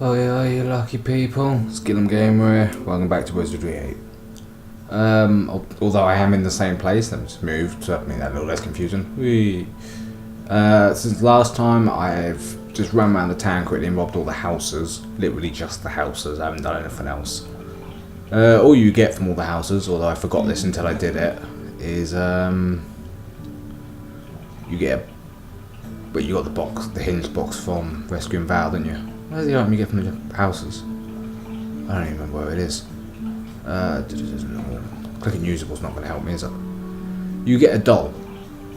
Oh yeah, you lucky people. Skillum Gamer here. Welcome back to Wizardry 8. Although I am in the same place, I've just moved to make that a little less confusing. Whee. Since last time, I've just run around the town quickly and robbed all the houses. Literally just the houses, I haven't done anything else. All you get from all the houses, although I forgot this until I did it, is you get but you got the box, the hinge box from rescuing Val, didn't you? Where's the item you get from the houses? I don't even remember where it is. Clicking usable's not going to help me, is it? You get a doll,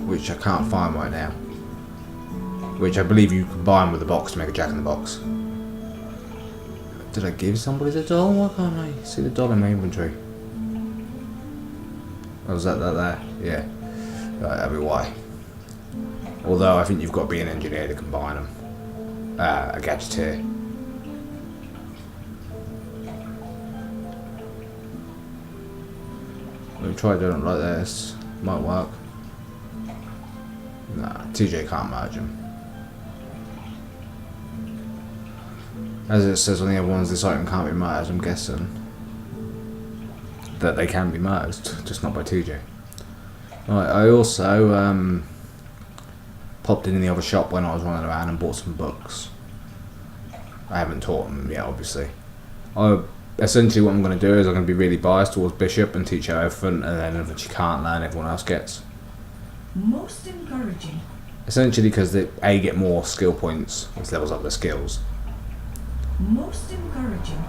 which I can't find right now. Which I believe you combine with the box to make a Jack-in-the-Box. Did I give somebody the doll? Why can't I see the doll in my inventory? Oh, was that there? Yeah. Right, that'll be why. Although I think you've got to be an engineer to combine them. A gadgeteer. We'll try doing it like this. Might work. Nah, TJ can't merge them. As it says on the other ones, this item can't be merged, I'm guessing that they can be merged, just not by TJ. Right, I also popped in the other shop when I was running around and bought some books. I haven't taught them yet, obviously. Essentially what I'm going to do is I'm going to be really biased towards Bishop and teach her everything, and then if she can't learn, everyone else gets. Most encouraging. Essentially because they get more skill points, which levels up their skills. Most encouraging.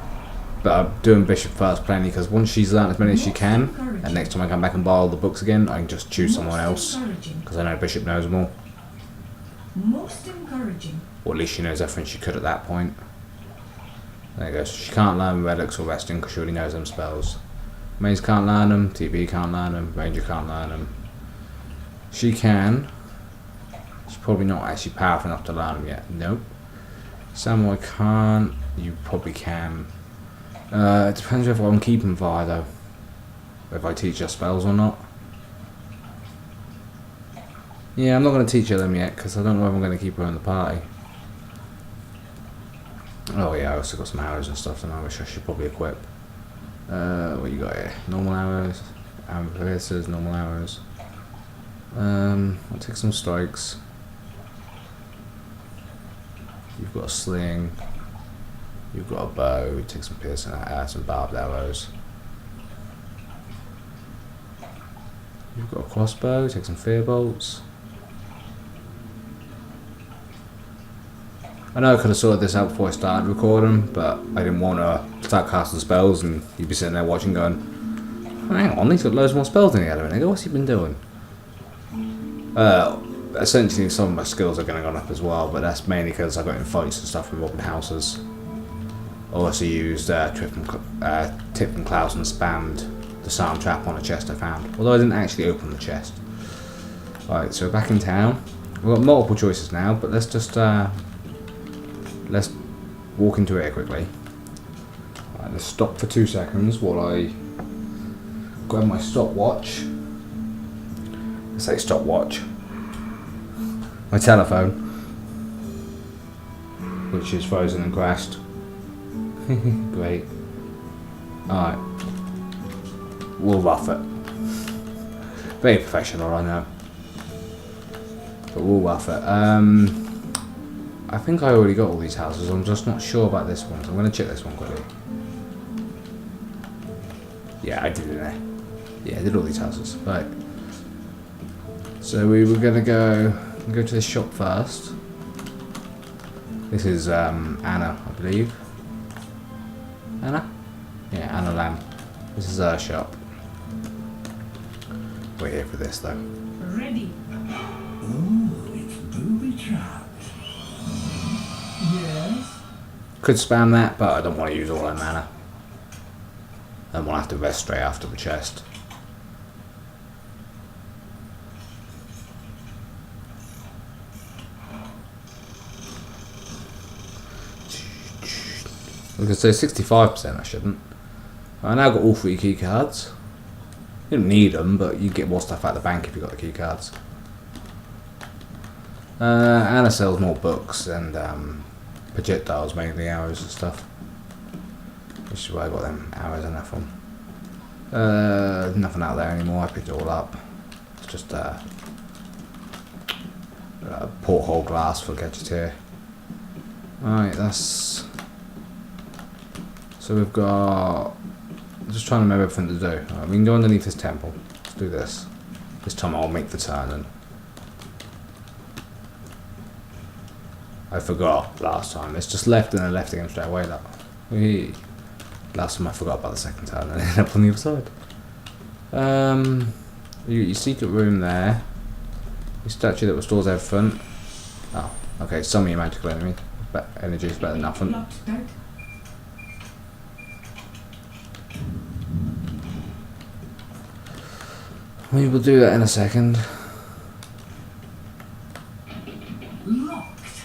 But I'm doing Bishop first plainly because once she's learned as many as she can, and next time I come back and buy all the books again, I can just choose someone else, because I know Bishop knows them all. Most encouraging. Or at least she knows everything she could at that point. There you go. So she can't learn Relics or Resting because she already knows them spells. Maze can't learn them, TB can't learn them, Ranger can't learn them. She can. She's probably not actually powerful enough to learn them yet. Nope. Samurai can't. You probably can. It depends if I'm keeping Vi though. If I teach her spells or not. Yeah, I'm not going to teach her them yet because I don't know if I'm going to keep her in the party. Oh yeah, I also got some arrows and stuff that I wish I should probably equip. What you got here? Normal arrows, arrow piercers, normal arrows. I'll take some strikes. You've got a sling. You've got a bow. Take some piercing, some barbed arrows. You've got a crossbow. Take some fear bolts. I know I could have sorted this out before I started recording, but I didn't want to start casting spells and you'd be sitting there watching going, hang on, he's got loads more spells than he had a minute ago, what's he been doing? Essentially some of my skills are going to go up as well, but that's mainly because I got in fights and stuff with robbing houses. I also used Tip and Klaus and spammed the Psalm Trap on a chest I found, although I didn't actually open the chest. Alright, so back in town. We've got multiple choices now, but let's just let's walk into it quickly. Right, let's stop for 2 seconds while I grab my stopwatch. I say stopwatch. My telephone, which is frozen and crashed. Great. Alright. We'll rough it. Very professional, I know. But we'll rough it. I think I already got all these houses, I'm just not sure about this one, so I'm going to check this one quickly. Yeah, I did it there. Yeah, I did all these houses. Right. So we were going to go to this shop first. This is Anna, I believe. Anna? Yeah, Anna Lamb. This is her shop. We're here for this though. Ready. Oh, it's booby trapped. Yes. Could spam that, but I don't want to use all that mana. And we'll have to rest straight after the chest. We could say 65%, I shouldn't. I now got all 3 key cards. You don't need them, but you get more stuff out of the bank if you've got the key cards. Anna sells more books and projectiles, mainly arrows and stuff. Which is where I got them arrows and that from. Nothing out there anymore. I picked it all up. It's just porthole glass for Gadgeteer. Right, that's. So we've got. I'm just trying to remember everything to do. Right, we can go underneath this temple. Let's do this. This time I'll make the turn and. I forgot last time. It's just left and then left again straight away. That. Last time I forgot about the second turn and ended up on the other side. Your secret room there. Your statue that restores everything. Oh, okay. Some of your magical enemy. Energy is better than nothing. Locked out. We will do that in a second. Locked.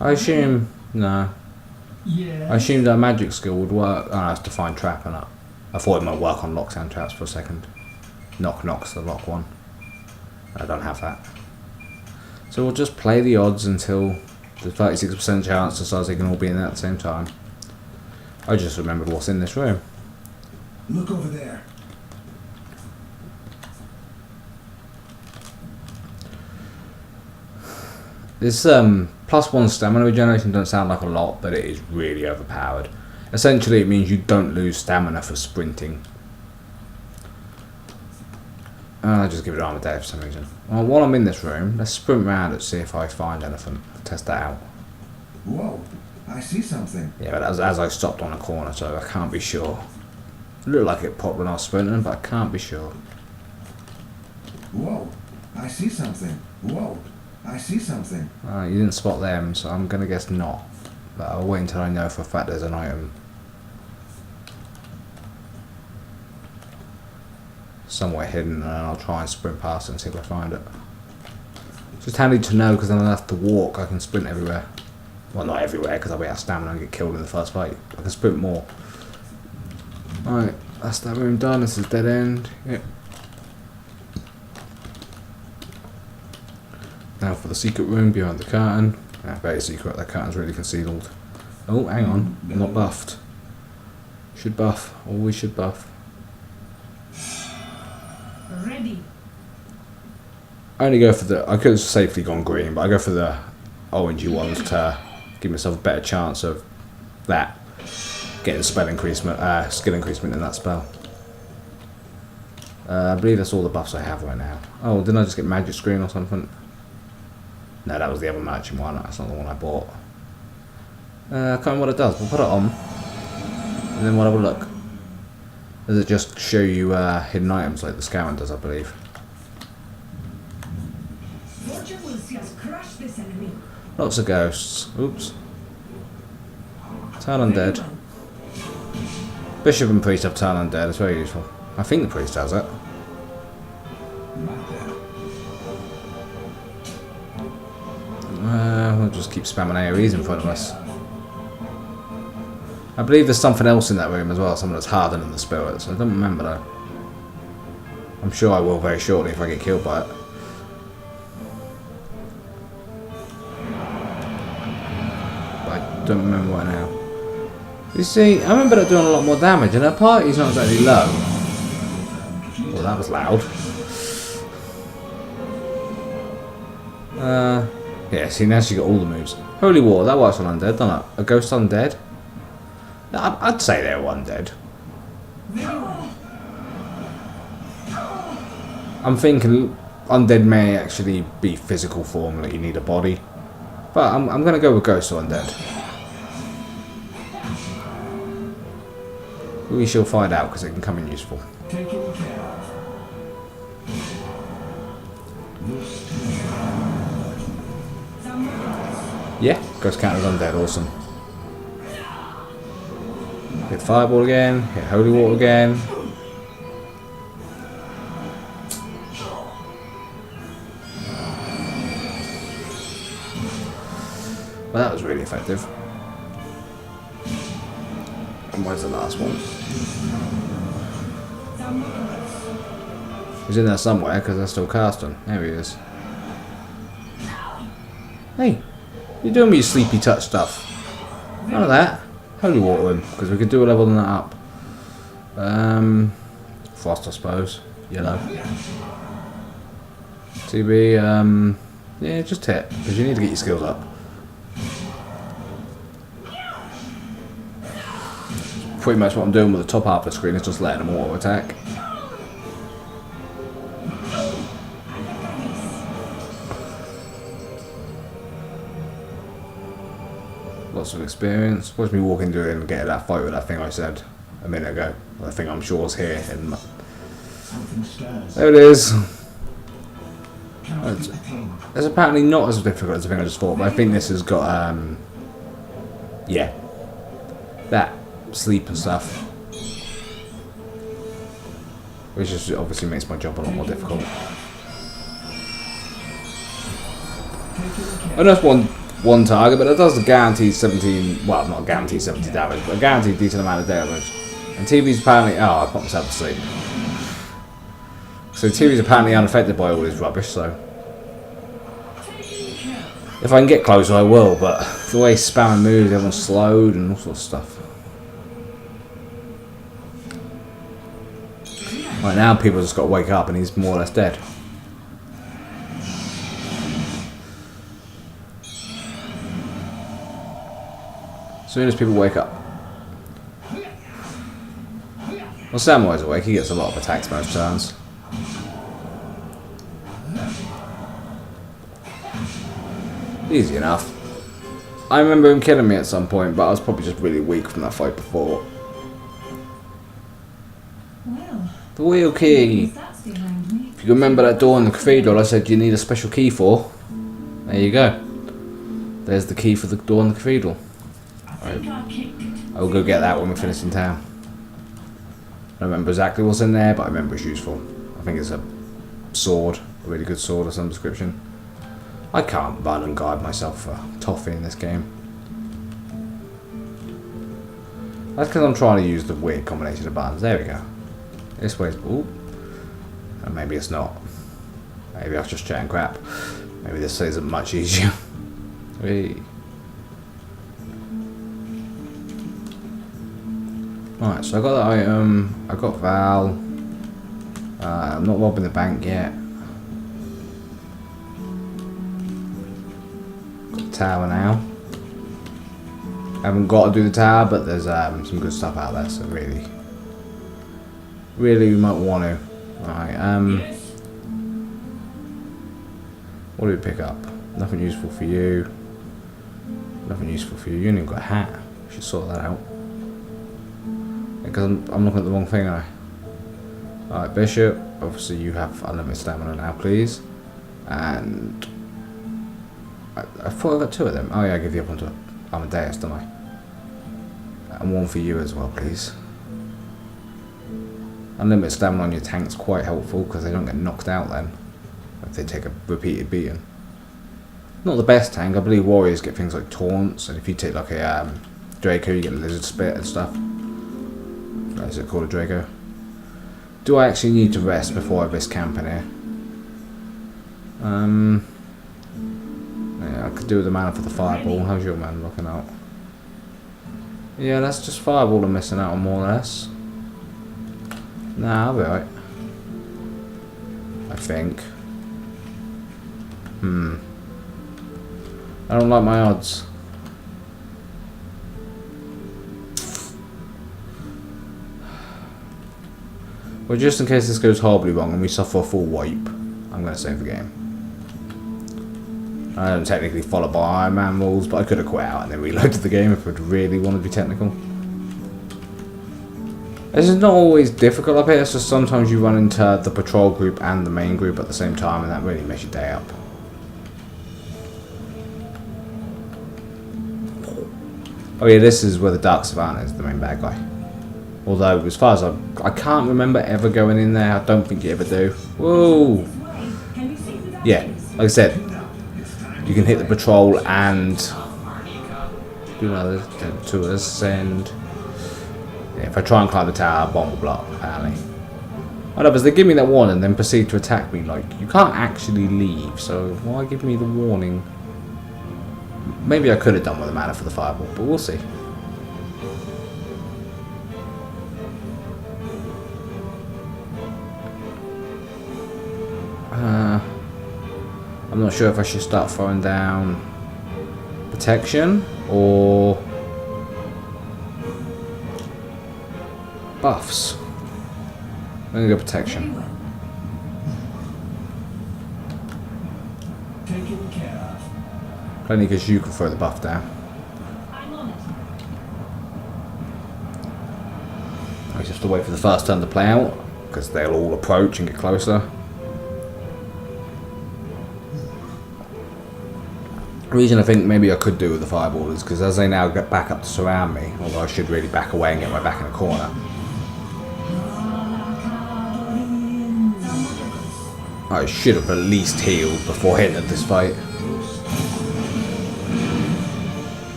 I assume no. Yeah. I assumed our magic skill would work. Oh, that's define trap and I thought it might work on locks and traps for a second. Knock's the lock one. I don't have that. So we'll just play the odds until the 36% chance decides they can all be in there at the same time. I just remembered what's in this room. Look over there. This +1 stamina regeneration doesn't sound like a lot, but it is really overpowered. Essentially it means you don't lose stamina for sprinting. I'll just give it armor day for some reason. Well, while I'm in this room, let's sprint around and see if I find anything. Test that out. Whoa, I see something. Yeah, but as I stopped on a corner, so I can't be sure. It looked like it popped when I was sprinting, but I can't be sure. Whoa, I see something. Whoa, I see something. You didn't spot them, so I'm gonna guess not. But I'll wait until I know for a fact there's an item somewhere hidden, and then I'll try and sprint past it and see if I find it. It's just handy to know, because then I don't have to walk. I can sprint everywhere. Well, not everywhere, because I'll be out of stamina and get killed in the first fight. I can sprint more. Alright, that's that room done. This is dead end. Yep. Now for the secret room behind the curtain. Very secret. That curtain's really concealed. Oh, hang on. I'm not buffed. Should buff. Always should buff. Ready. I only go for the. I could have safely gone green, but I go for the orangey ones to give myself a better chance of that getting skill increasement in that spell. I believe that's all the buffs I have right now. Oh, didn't I just get magic screen or something? No, that was the other merchant one. That's not the one I bought. I can't remember what it does. We'll put it on, and then we'll have a look. Does it just show you hidden items like the Scourman does, I believe? Fortune will see us crush this enemy. Lots of ghosts. Oops. Turn undead. Very well. Bishop and priest have turn undead. It's very useful. I think the priest has it. Not there. We'll just keep spamming AoEs in front of us. I believe there's something else in that room as well, something that's harder than the spirits. I don't remember though. I'm sure I will very shortly if I get killed by it. But I don't remember what now. You see, I remember that doing a lot more damage, and her party's not exactly low. Well, that was loud. Yeah, see, now she got all the moves. Holy War, that works on undead, doesn't it? A ghost undead? I'd say they're undead. Very well. I'm thinking undead may actually be physical form, that you need a body. But I'm going to go with ghost or undead. We shall find out, because it can come in useful. Taken care of. Yeah, ghost counters undead, awesome. Hit fireball again, hit holy water again. Well, that was really effective. And where's the last one? He's in there somewhere because they're still casting. There he is. Hey, You're doing me your sleepy touch stuff. None of that. Holy water him, because we could do a level on that up. Frost, I suppose. Yellow. TB, yeah, just hit, because you need to get your skills up. Pretty much what I'm doing with the top half of the screen is just letting them auto attack. Lots of experience. Watch me walking through and get that fight with that thing I said a minute ago. The thing I'm sure is here. And there it is. It's apparently not as difficult as the thing I just thought, but I think this has got, yeah, that sleep and stuff, which just obviously makes my job a lot more difficult. And that's one target, but it does the guaranteed 17, well, not guaranteed 70 damage, but a guaranteed decent amount of damage. And TV's apparently, oh, I put myself to sleep. So TV's apparently unaffected by all this rubbish, so if I can get closer I will, but the way spam moves, everyone's slowed and all sorts of stuff. Right now people just got to wake up and he's more or less dead. As soon as people wake up. Well, Samwise awake, he gets a lot of attacks most turns. Easy enough. I remember him killing me at some point, but I was probably just really weak from that fight before. Well, The wheel key. that's behind me. If you remember that door in the cathedral I said you need a special key for, there you go. There's the key for the door in the cathedral. I think I kicked it. I'll go get that when we're finished in town. I don't remember exactly what's in there, but I remember it's useful. I think it's a sword, a really good sword of some description. I can't run and guide myself for toffee in this game. That's because I'm trying to use the weird combination of buttons. There we go. This way's... ooh. And maybe it's not. Maybe I was just chatting crap. Maybe this isn't much easier. Hey. Right, so I got that item. I got Val. I'm not robbing the bank yet. Got the tower now. I haven't got to do the tower, but there's some good stuff out there, so really we might want to. Right, what do we pick up? Nothing useful for you. Nothing useful for you. You ain't even got a hat. We should sort that out. Because I'm looking at the wrong thing, aren't I? Alright, Bishop. Obviously you have unlimited stamina now, please. And I thought I got two of them. Oh yeah, I give you up onto Amadeus, don't I? And one for you as well, please. Unlimited stamina on your tank's quite helpful because they don't get knocked out then if they take a repeated beating. Not the best tank. I believe warriors get things like taunts, and if you take like a Draco, you get lizard spit and stuff. Is it called a Draco? Do I actually need to rest before I risk camping here? Yeah, I could do with the mana for the fireball. How's your man looking out? Yeah, that's just fireball I'm missing out on, more or less. Nah, I'll be alright. I think. I don't like my odds. Well, just in case this goes horribly wrong and we suffer a full wipe, I'm going to save the game. I don't technically follow by Iron Man rules, but I could have quit out and then reloaded the game if I'd really want to be technical. This is not always difficult up here, it's just sometimes you run into the patrol group and the main group at the same time and that really makes your day up. Oh yeah, this is where the Dark Savannah is, the main bad guy. Although, as far as I can't remember ever going in there. I don't think you ever do. Whoa! Yeah, like I said, you can hit the patrol and do another to ascend. Yeah, if I try and climb the tower, bomb will blow up, apparently. I know, but they give me that warning and then proceed to attack me. Like, you can't actually leave, so why give me the warning? Maybe I could have done with a mana for the fireball, but we'll see. I'm not sure if I should start throwing down protection or buffs. I'm gonna go protection. Taken care of. Only because you can throw the buff down. I'm on it. I just have to wait for the first turn to play out because they'll all approach and get closer. The reason I think maybe I could do with the fireball is because as they now get back up to surround me, although I should really back away and get my back in a corner. I should have at least healed before hitting this fight.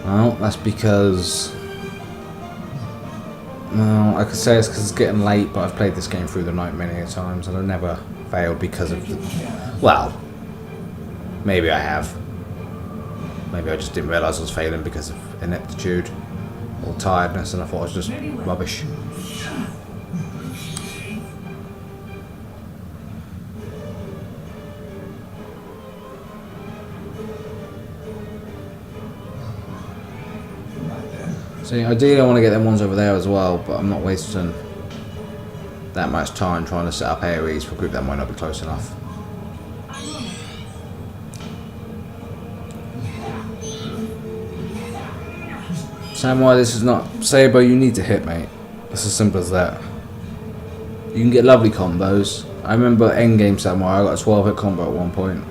Well, that's because... Well, I could say it's because it's getting late, but I've played this game through the night many times and I've never failed because of the... Well, maybe I have. Maybe I just didn't realise I was failing because of ineptitude or tiredness and I thought I was just rubbish. See, ideally I want to get them ones over there as well, but I'm not wasting that much time trying to set up AoEs for a group that might not be close enough. Samurai, this is not Saber, you need to hit, mate. It's as simple as that. You can get lovely combos. I remember endgame Samurai, I got a 12-hit combo at one point.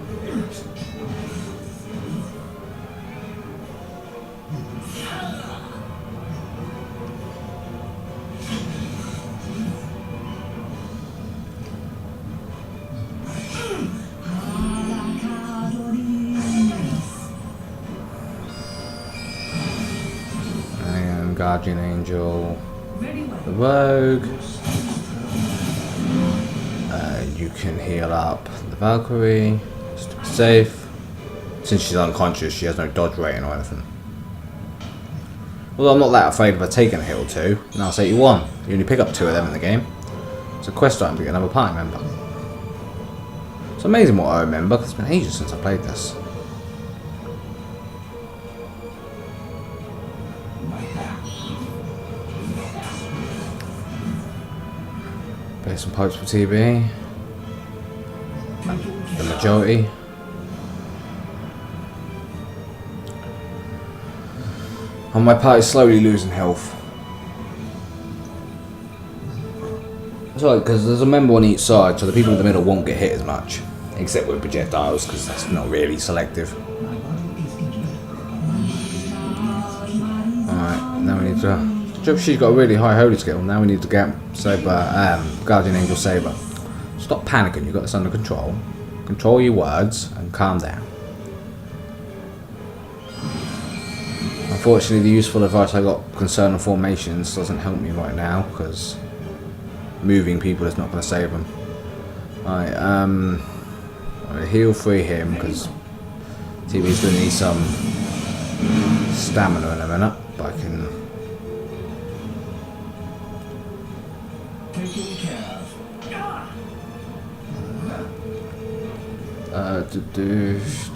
Guardian Angel, the Rogue. You can heal up the Valkyrie just to be safe. Since she's unconscious, she has no dodge rating or anything. Although I'm not that afraid of her taking a heal or two. Now it's 81. You only pick up 2 of them in the game. It's a quest item to get another party member. It's amazing what I remember because it's been ages since I played this. Play some pipes for TB. The majority. And my party's slowly losing health. It's alright because there's a member on each side, so the people in the middle won't get hit as much. Except with projectiles, because that's not really selective. Alright, now we need to... She's got a really high holy skill. Now we need to get Saber, Guardian Angel Saber. Stop panicking, you've got this under control. Control your words and calm down. Unfortunately, the useful advice I got concerning formations doesn't help me right now because moving people is not going to save them. Alright, I'm going to heal free him because TV's going to need some stamina in a minute, but I can. It's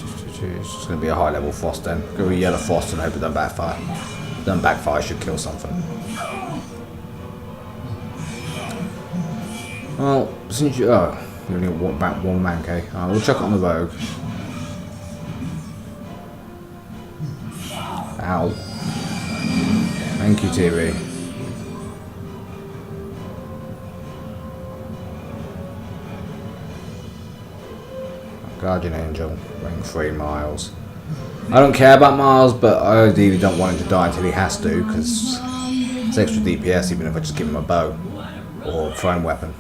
just going to be a high level frost then. Go with yellow frost and hope it doesn't backfire. If it doesn't backfire, should kill something. Well, since you... Oh, you only got back one man, okay. We'll chuck it on the rogue. Ow. Thank you, TV. Guardian Angel, range 3 miles. I don't care about miles, but I ideally don't want him to die until he has to, because it's extra DPS even if I just give him a bow or thrown weapon.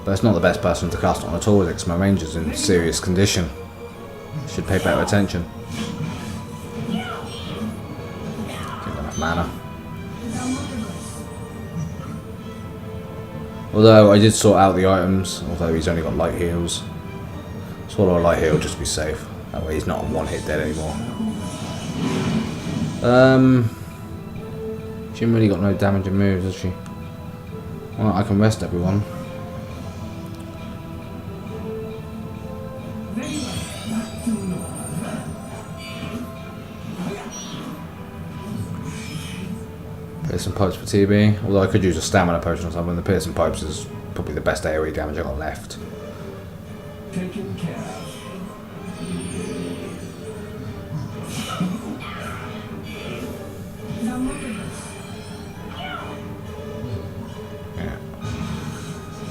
But it's not the best person to cast on at all, because my range is in serious condition. Should pay better attention. Get enough mana. Although I did sort out the items, although he's only got light heals. Swallow a light heal just to be safe. That way he's not one hit dead anymore. She ain't really got no damaging moves, has she? Well, I can rest everyone. Piercing pipes for TB. Although I could use a stamina potion or something. The piercing pipes is probably the best AoE damage I got left. Taken care of. Yeah.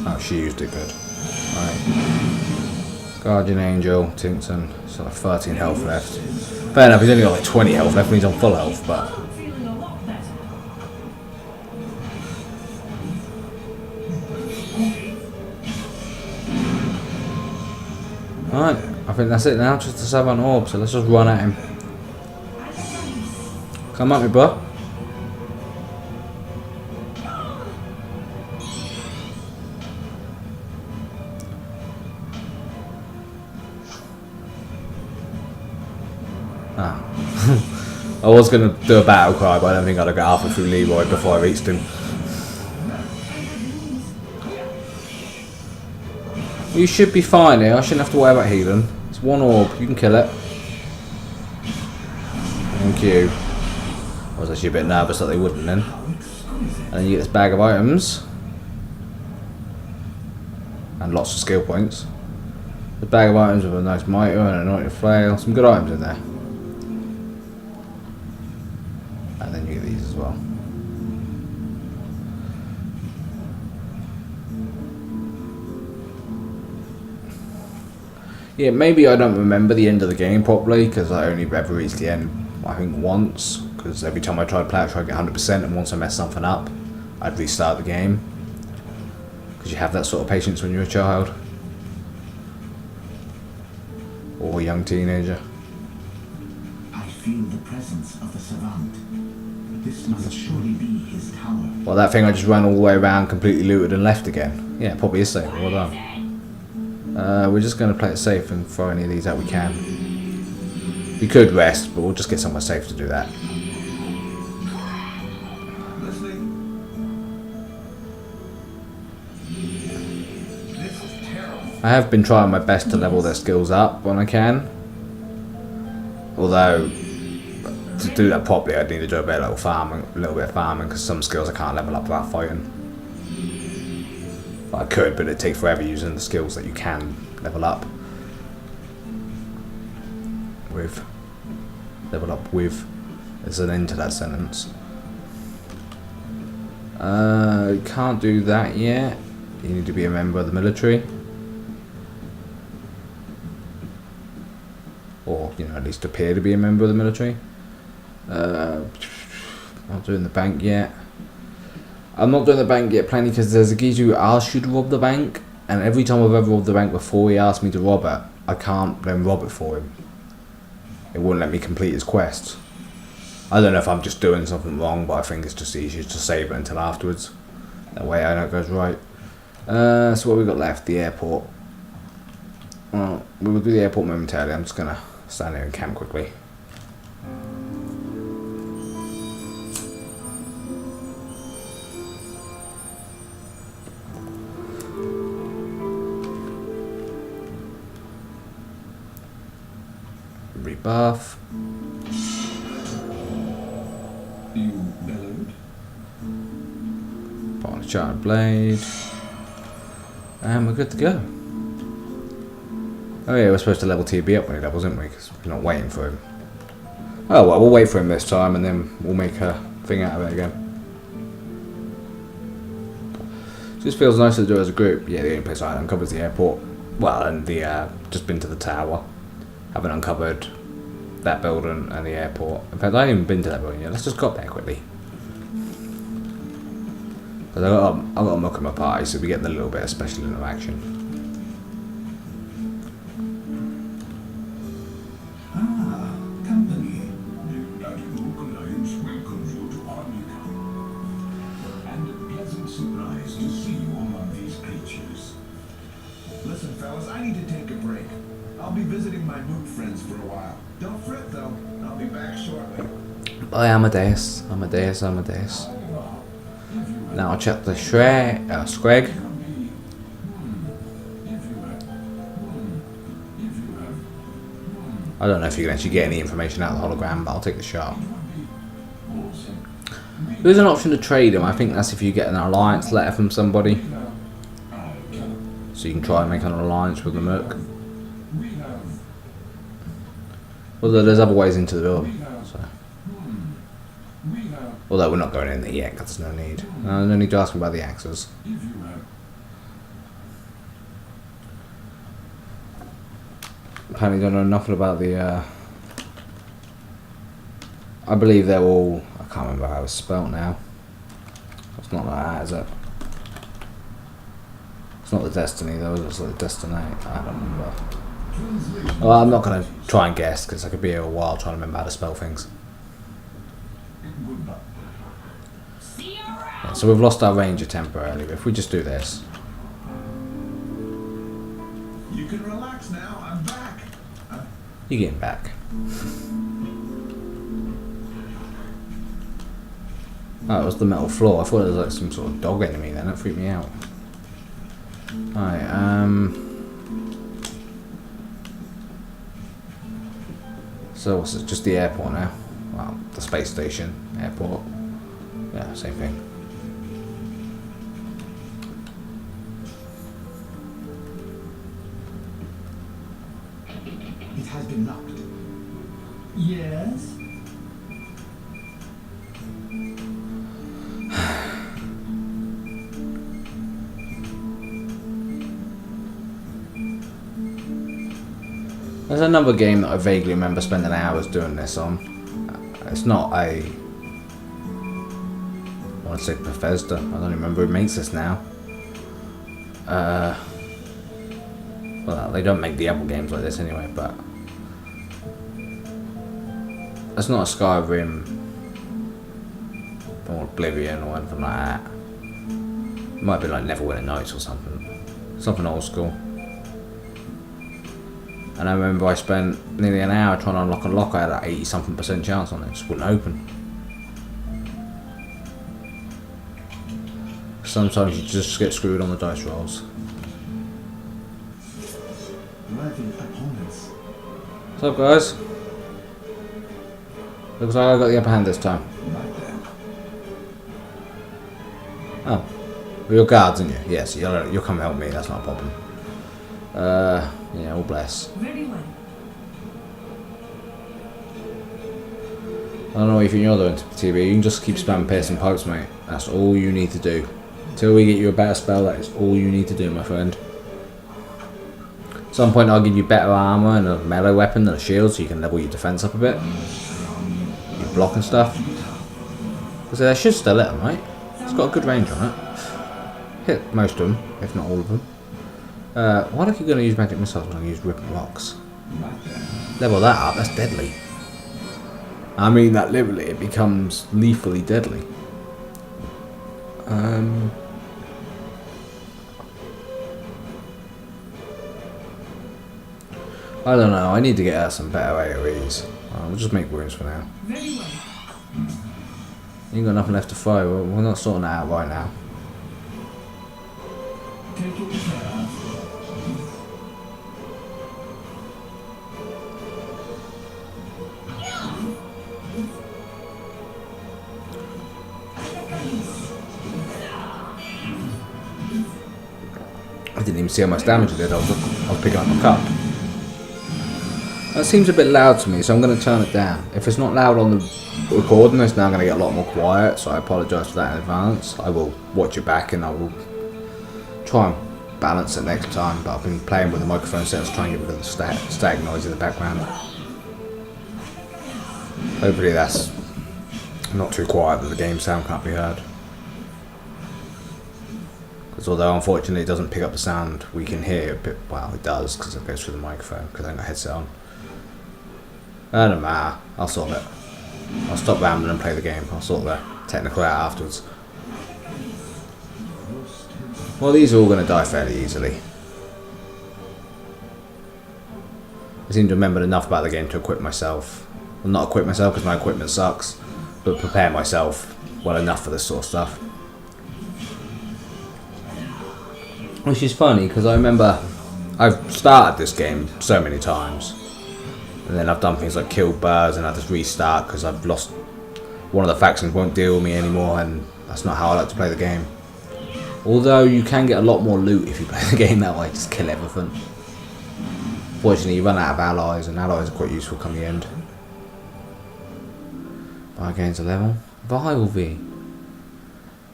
Oh, she used it good. Right. Guardian Angel, Tinkton. So like 13 health left. Fair enough, he's only got like 20 health left when he's on full health, but. Feeling a lot better. Alright, I think that's it now, just the 7 orb, so let's just run at him. Come at me, bro. Ah. I was going to do a battle cry, but I don't think I'd have got halfway through Leroy before I reached him. You should be fine here, I shouldn't have to worry about healing. It's 1 orb, you can kill it. Thank you. I was actually a bit nervous that they wouldn't then. And then you get this bag of items. And lots of skill points. The bag of items with a nice mitre and an anointed flail. Some good items in there. And then you get these as well. Yeah, maybe I don't remember the end of the game properly because I only ever reached the end, I think, once. Because every time I tried to play it, I tried to get 100%, and once I messed something up, I'd restart the game. Because you have that sort of patience when you're a child. Or a young teenager. I feel the presence of the savant. This must surely be his tower. Well, that thing I just ran all the way around, completely looted and left again. Yeah, probably is safe. Well done. We're just going to play it safe and throw any of these out we can. We could rest, but we'll just get somewhere safe to do that. I have been trying my best to level their skills up when I can. Although, to do that properly, I'd need to do a bit of farming, because some skills I can't level up without fighting. I could, but it'd take forever using the skills that you can level up with. Level up with. There's an end to that sentence. Can't do that yet. You need to be a member of the military. Or, you know, at least appear to be a member of the military. Not doing the bank yet. I'm not doing the bank yet, plainly because there's a geezer who asks you to rob the bank, and every time I've ever robbed the bank before he asked me to rob it, I can't then rob it for him. It wouldn't let me complete his quest. I don't know if I'm just doing something wrong, but I think it's just easier to save it until afterwards. That way I know it goes right. So what we got left? The airport. Well, we will do the airport momentarily. I'm just going to stand here and camp quickly. Rebuff. You bellowed? Put on a charred blade. And we're good to go. Oh yeah, we're supposed to level TB up when he levels, isn't we? Because we're not waiting for him. Oh well, we'll wait for him this time and then we'll make a thing out of it again. Just feels nice to do it as a group. Yeah, the only place I haven't uncovered is the airport. Well, and the just been to the tower. Haven't uncovered that building and the airport. In fact, I haven't even been to that building yet. Let's just go up there quickly. Because I've got a muck in my party, so we get a little bit of special interaction. Ah, company. The United Alliance welcomes you to Arnica. And a pleasant surprise to see you among the Listen, fellas, I need to take a break. I'll be visiting my moot friends for a while. Don't fret, though. I'll be back shortly. Bye, Amadeus. Amadeus, Amadeus. Now I'll check the Screg. I don't know if you can actually get any information out of the hologram, but I'll take the shot. There's an option to trade him. I think that's if you get an alliance letter from somebody. So you can try and make an alliance with the Merc. Although there's other ways into the building. So. Although we're not going in there yet because there's no need. No need to ask him about the axes. Apparently don't know nothing about the I believe they're all, I can't remember how it's spelt now. It's not like that, is it? It's not the Destiny though, it's like the Destiny. I don't remember. Well, I'm not going to try and guess because I could be here a while trying to remember how to spell things. Yeah, so we've lost our ranger temporarily, but if we just do this. You can relax now. I'm back. You're getting back. Oh, it was the metal floor. I thought it was like some sort of dog enemy then. That freaked me out. Alright, so what's it? Just the airport now? Well, the space station, airport. Yeah, same thing. It has been locked. Yes? There's another game that I vaguely remember spending hours doing this on. It's not a... I want to say Bethesda. I don't remember who makes this now. Well, they don't make the Apple games like this anyway, but... It's not a Skyrim or Oblivion or anything like that. It might be like Neverwinter Nights or something. Something old school. And I remember I spent nearly an hour trying to unlock a lock. I had an 80-something% chance on it. It just wouldn't open. Sometimes you just get screwed on the dice rolls. Worthy opponents. What's up, guys? Looks like I got the upper hand this time. Oh. Well, you're guards, aren't you? Yes, you'll come help me. That's not a problem. Yeah, all bless. Very well. I don't know if you're doing TV. You can just keep spamming piercing pipes, mate. That's all you need to do. Till we get you a better spell, that is all you need to do, my friend. At some point, I'll give you better armor and a melee weapon and a shield, so you can level your defense up a bit. Your block and stuff. Because that should still hit them, right? It's got a good range on it. Hit most of them, if not all of them. Why do I keep going to use magic missiles when I use ripping rocks? Level that up, that's deadly. I mean that literally, it becomes lethally deadly. I don't know, I need to get out some better AoEs. We'll just make wounds for now. Very well. You ain't got nothing left to fire, we're not sorting that out right now. Take it easy. I didn't even see how much damage I did, I was picking up a cup. That seems a bit loud to me, so I'm going to turn it down. If it's not loud on the recording, it's now going to get a lot more quiet, so I apologise for that in advance. I will watch it back and I will try and balance it next time, but I've been playing with the microphone settings to try and get rid of the static noise in the background. Hopefully that's not too quiet that the game sound can't be heard. Because although unfortunately it doesn't pick up the sound, we can hear it, but well, it does because it goes through the microphone because I haven't got a headset on. I don't matter, I'll sort it. I'll stop rambling and play the game. I'll sort the technical out afterwards. Well, these are all going to die fairly easily. seem to remember enough about the game to equip myself. Well, not equip myself because my equipment sucks, but prepare myself well enough for this sort of stuff. Which is funny because I remember I've started this game so many times, and then I've done things like kill birds and I just restart because I've lost one of the factions won't deal with me anymore, and that's not how I like to play the game. Although you can get a lot more loot if you play the game that way, just kill everything. Fortunately, you run out of allies, and allies are quite useful come the end. Vi gains a level. Vi or V?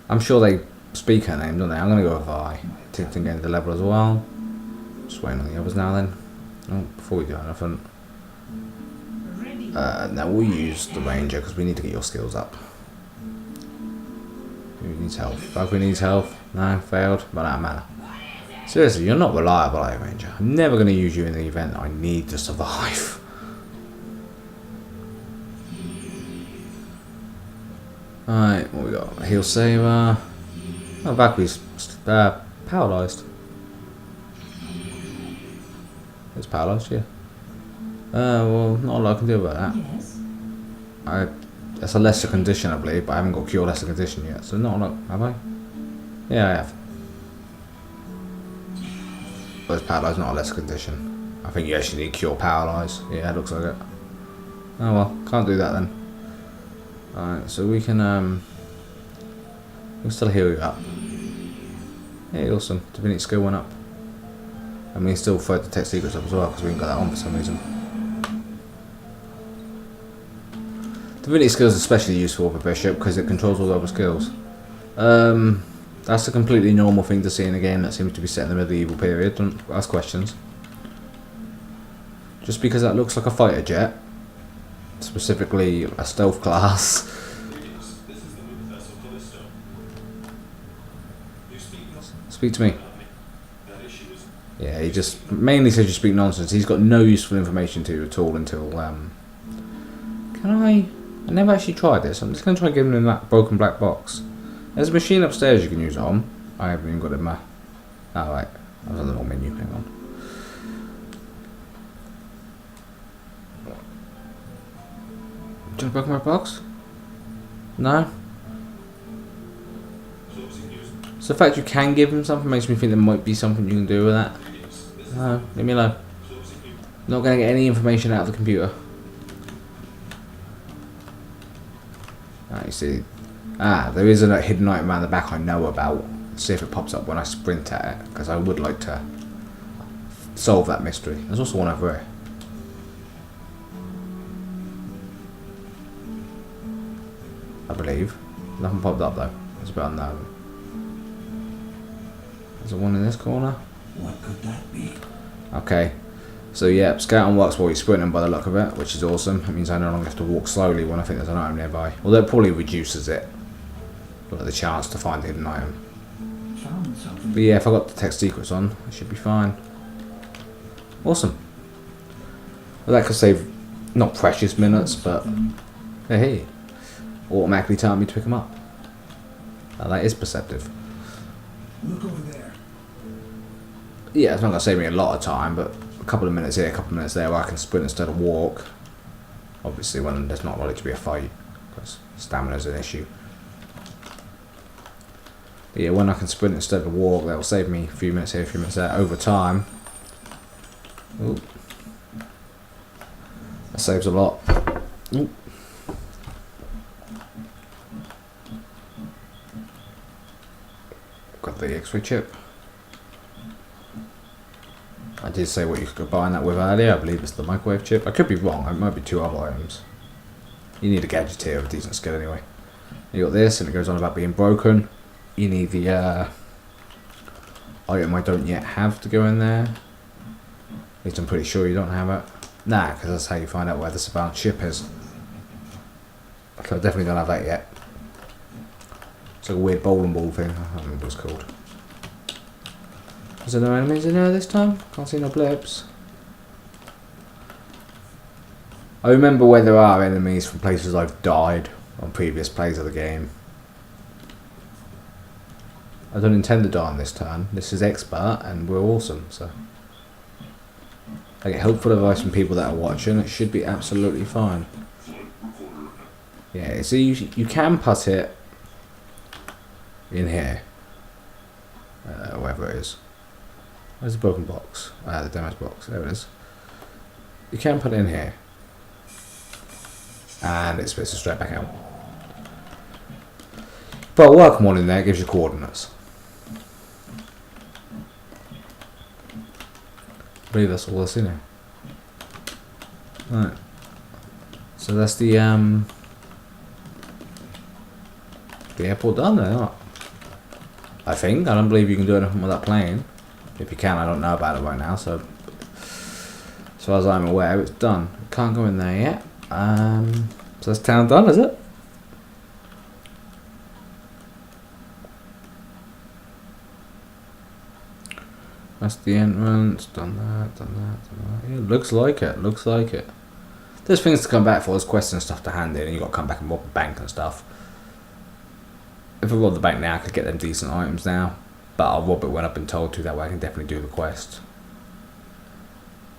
I'm sure they speak her name, don't they? I'm going to go with Vi. Tintin gains a level as well. Just waiting on the others now then. Oh, before we do anything. Now we'll use the ranger because we need to get your skills up. Who needs help? Valkyrie needs help. No, failed. But that matter. Seriously, you're not reliable, are you, ranger? I'm never going to use you in the event I need to survive. Alright, what we got? Heal saver. Oh, Valkyrie's paralysed. It's paralysed, yeah. Well, not a lot I can do about that. Yes. That's a lesser condition, I believe, but I haven't got cure lesser condition yet, so not a lot, have I? Yeah, I have. But it's paralysed, not a lesser condition. I think you actually need cure paralyze. Yeah, it looks like it. Oh well, can't do that then. Alright, so we can still heal you up. Yeah, awesome. Divinity skill went up. And we can still throw detect secrets up as well because we haven't got that on for some reason. Divinity skills are especially useful for Bishop because it controls all the other skills. That's a completely normal thing to see in a game that seems to be set in the medieval period. Don't ask questions. Just because that looks like a fighter jet, specifically a stealth class. Speak to me. Yeah, he just mainly says you speak nonsense. He's got no useful information to you at all until I never actually tried this. I'm just going to try giving him that broken black box. There's a machine upstairs you can use it on. I haven't even got it in my... Oh, right. I was on the wrong menu. Hang on. Do you want a broken black box? No? So the fact you can give him something makes me think there might be something you can do with that. No, leave me alone. Not going to get any information out of the computer. You see, there is a hidden item around the back I know about. Let's see if it pops up when I sprint at it, because I would like to solve that mystery. There's also one over here. I believe. Nothing popped up though. It's a bit unknown. There's one in this corner. What could that be? Okay. So yeah, scouting works while you're sprinting by the look of it, which is awesome. It means I no longer have to walk slowly when I think there's an item nearby. Although it probably reduces it. Like the chance to find the hidden item. Found something. But yeah, if I got detect secrets on, I should be fine. Awesome. Well, that could save, not precious minutes, but hey, automatically telling me to pick them up. Now that is perceptive. Look over there. Yeah, it's not going to save me a lot of time, but a couple of minutes here, a couple of minutes there where I can sprint instead of walk. Obviously when there's not likely to be a fight, because stamina's an issue. But yeah, when I can sprint instead of walk, that will save me a few minutes here, a few minutes there over time. Ooh. That saves a lot. Ooh. Got the X-ray chip. I did say what you could combine that with earlier. I believe it's the microwave chip. I could be wrong. It might be two other items. You need a gadgeteer of a decent skill anyway. You got this, and it goes on about being broken. You need the item I don't yet have to go in there. At least I'm pretty sure you don't have it. Nah, because that's how you find out where the surveillance ship is. So I definitely don't have that yet. It's like a weird bowling ball thing. I don't remember what it's called. Is there no enemies in there this time? Can't see no blips. I remember where there are enemies from places I've died on previous plays of the game. I don't intend to die on this turn. This is expert and we're awesome, so. I get helpful advice from people that are watching. It should be absolutely fine. Yeah, so you can put it in here. Wherever it is. Where's the broken box? The damaged box. There it is. You can put it in here. And it's supposed to straight back out. But welcome one in there gives you coordinates. I believe that's all that's in here. Right. So that's the airport done there, isn't it? I think. I don't believe you can do anything with that plane. If you can, I don't know about it right now, so as far as I'm aware, it's done. Can't go in there yet. So that's town done, is it? That's the entrance. Done that, done that, done that. Yeah, looks like it. Looks like it. There's things to come back for. There's quests and stuff to hand in, and you got to come back and rob the bank and stuff. If I rob the bank now, I could get them decent items now. But I'll rob it when I've been told to. That way I can definitely do the quest.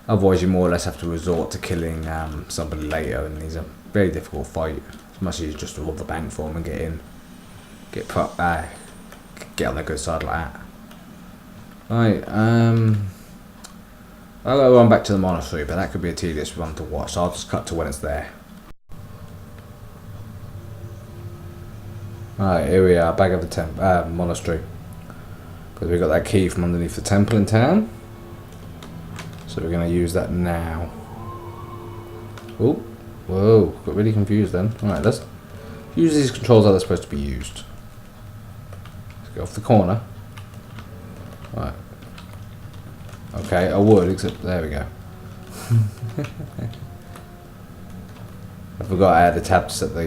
Otherwise, you more or less have to resort to killing somebody later, and he's a very difficult fight. It's much easier just to rob the bank for him and get in. Get on the good side like that. Right, I'll go run back to the monastery, but that could be a tedious one to watch, so I'll just cut to when it's there. Alright, here we are, back at the monastery. Because we got that key from underneath the temple in town. So we're going to use that now. Oh, whoa, got really confused then. Alright, let's use these controls how they're supposed to be used. Let's get off the corner. Right. Okay, I would, except there we go. I forgot I had a tab to set the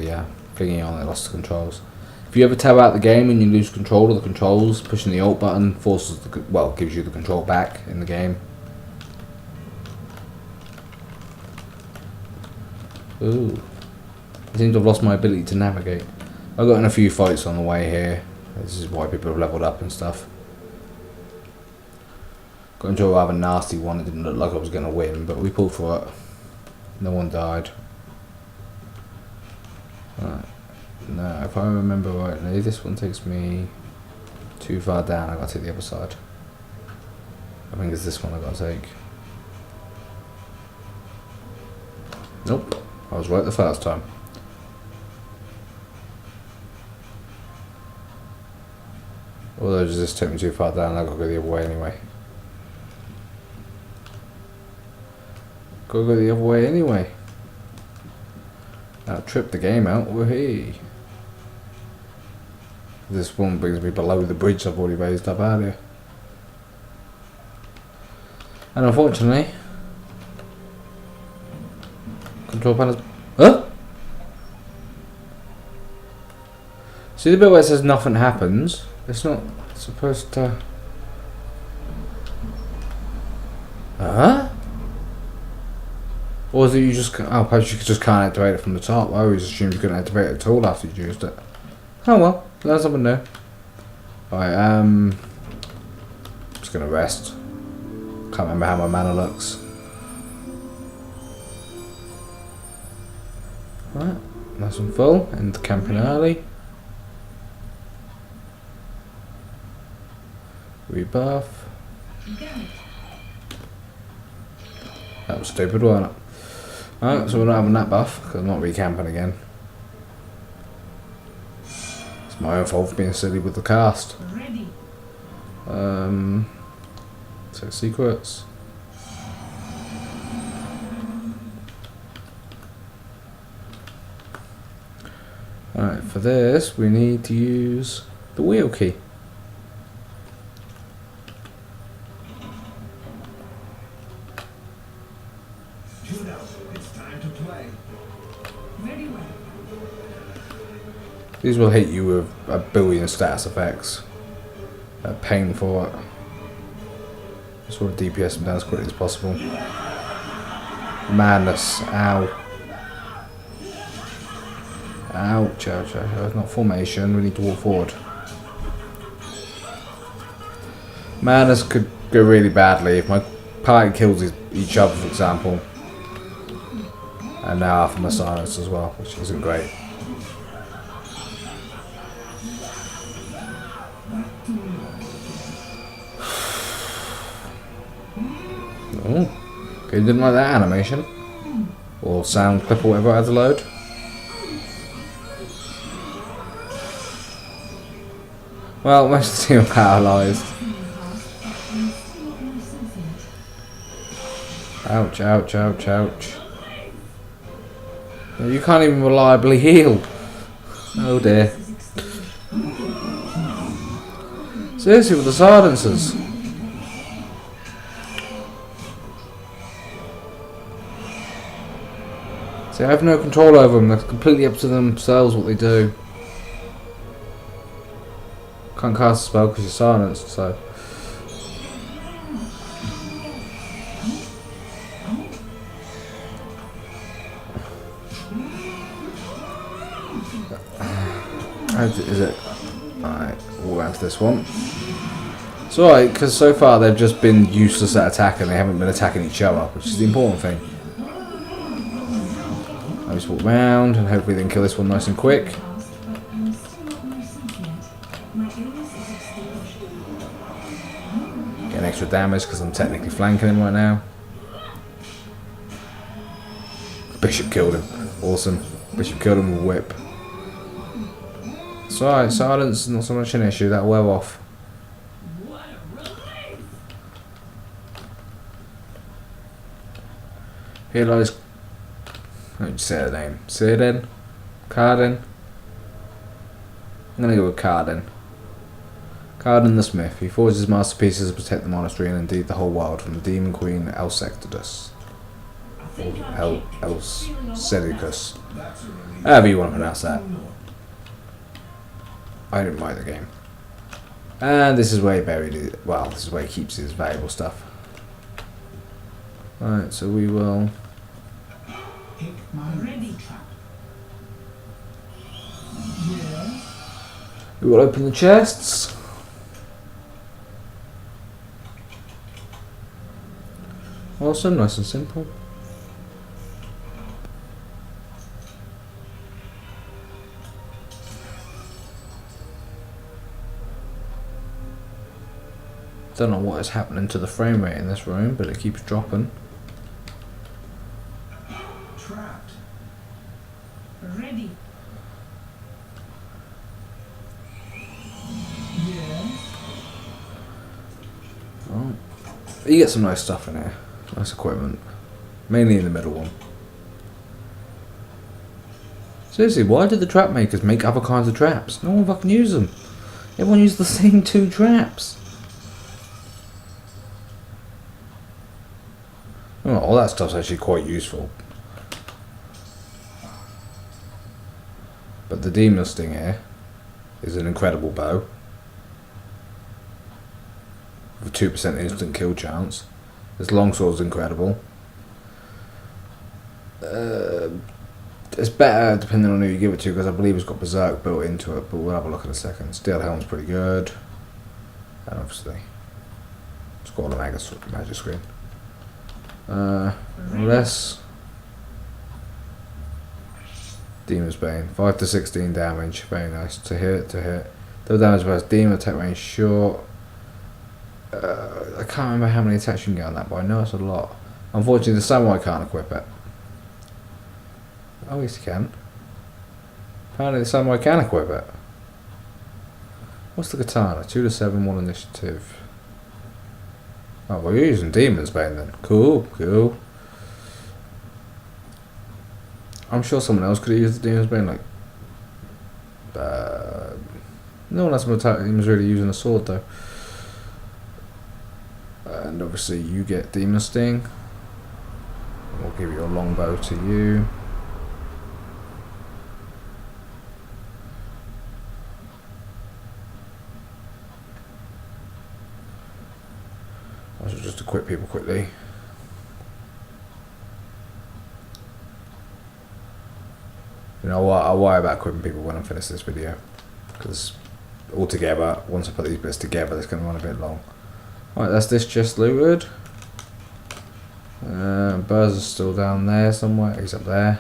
thingy on. I lost the controls. If you ever tab out the game and you lose control of the controls, pushing the Alt button forces gives you the control back in the game. Ooh, I seem to have lost my ability to navigate. I got in a few fights on the way here. This is why people have leveled up and stuff. Got into a rather nasty one. It didn't look like I was going to win, but we pulled through it. No one died. Right. No, if I remember rightly, this one takes me too far down. I got to take the other side. I think it's this one I got to take. Nope, I was right the first time. Although does this take me too far down? I got to go the other way anyway. Gotta go the other way anyway. That'll trip the game out. Woohoo! This one brings me below the bridge I've already raised up out here. And unfortunately, control panels. Huh? See the bit where it says nothing happens? It's not supposed to. Huh? Or is it you just... Oh, perhaps you just can't activate it from the top. I always assumed you couldn't activate it at all after you used it. Oh well, learn something new. Alright, I'm just gonna rest. Can't remember how my mana looks. Alright, nice and full. End the camping early. Rebuff. That was stupid, wasn't it? Alright, so we're not having that buff, because I'm not recamping again. It's my own fault for being silly with the cast. Ready. So secrets. Alright, for this we need to use the wheel key. These will hit you with a billion status effects. Paying for it. Just want to DPS them down as quickly as possible. Madness. Ow. Ouch, ouch, ouch. Not formation, we need to walk forward. Madness could go really badly if my party kills each other, for example. And now from the silence as well, which isn't great. Oh, okay, didn't like that animation. Or sound clip or whatever I had to load. Well, most of the team are paralysed. Ouch, ouch, ouch, ouch. You can't even reliably heal. Oh dear. Seriously, with the silencers. See, I have no control over them. They're completely up to themselves what they do. Can't cast a spell because you're silenced, so... Is it? Alright, we'll go to this one. It's alright, because so far they've just been useless at attacking. They haven't been attacking each other, which is the important thing. I just walk round and hopefully they can kill this one nice and quick. Getting extra damage because I'm technically flanking him right now. Bishop killed him. Awesome. Bishop killed him with a whip. It's alright, silence is not so much an issue, that'll wear off. Here lies... Let me say the name. Cyrden? Carden? I'm gonna go with Carden. Carden the Smith. He forges his masterpieces to protect the monastery and indeed the whole world from the demon queen Elsectidus. Or Elsedicus. However you want to pronounce that. I didn't buy the game. And this is where he buried it. Well, this is where he keeps his valuable stuff. Alright, so we will... We will open the chests. Awesome, nice and simple. Don't know what is happening to the frame rate in this room, but it keeps dropping. Trapped. Ready. Yes. Oh. You get some nice stuff in here. Nice equipment. Mainly in the middle one. Seriously, why did the trap makers make other kinds of traps? No one fucking used them. Everyone used the same 2 traps. Oh, all that stuff's actually quite useful. But the demon sting here is an incredible bow. With a 2% instant kill chance. This longsword's incredible. It's better depending on who you give it to because I believe it's got Berserk built into it, but we'll have a look in a second. Steel Helm's pretty good. And obviously, it's got all the magic screen. Less Demon's Bane, 5 to 16 damage, very nice. To hit. Double damage versus demon attack range short. I can't remember how many attacks you can get on that, but I know it's a lot. Unfortunately, the samurai can't equip it. Oh, yes, he can. Apparently, the samurai can equip it. What's the katana? 2 to 7, 1 initiative. Oh, well, you're using Demon's Bane then. Cool. I'm sure someone else could have used the Demon's Bane, like... no one else was really using a sword, though. And obviously, you get Demon Sting. We'll give your longbow to you. I should just equip people quickly. You know what, I'll worry about equipping people when I finish this video. Because altogether, once I put these bits together, it's going to run a bit long. Alright, that's this chest looted. Buzz is still down there somewhere. He's up there.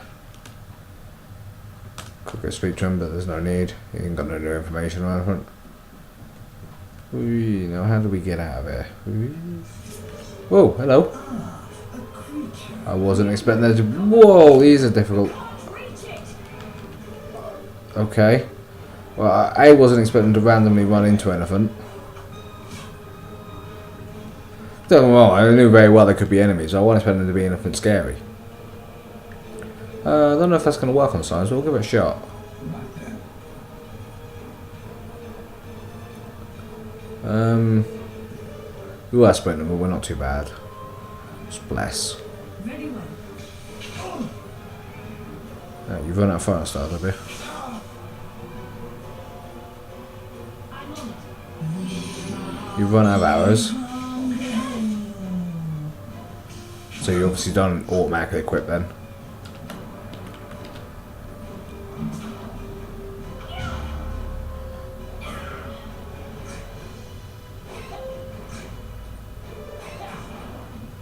Could go speak to him, but there's no need. He ain't got no new information or anything. Now how do we get out of here? Whoa, hello. I wasn't expecting that to... Whoa, these are difficult. Okay. Well, I wasn't expecting to randomly run into anything. Don't get me wrong, I knew very well there could be enemies. I wasn't expecting there to be anything scary. I don't know if that's going to work on science, but we'll give it a shot. We are sprinting, but we're not too bad. Just bless. Very well. You've run out fast, have you? I'm on it. You've run out of arrows. So you obviously don't automatically equip then.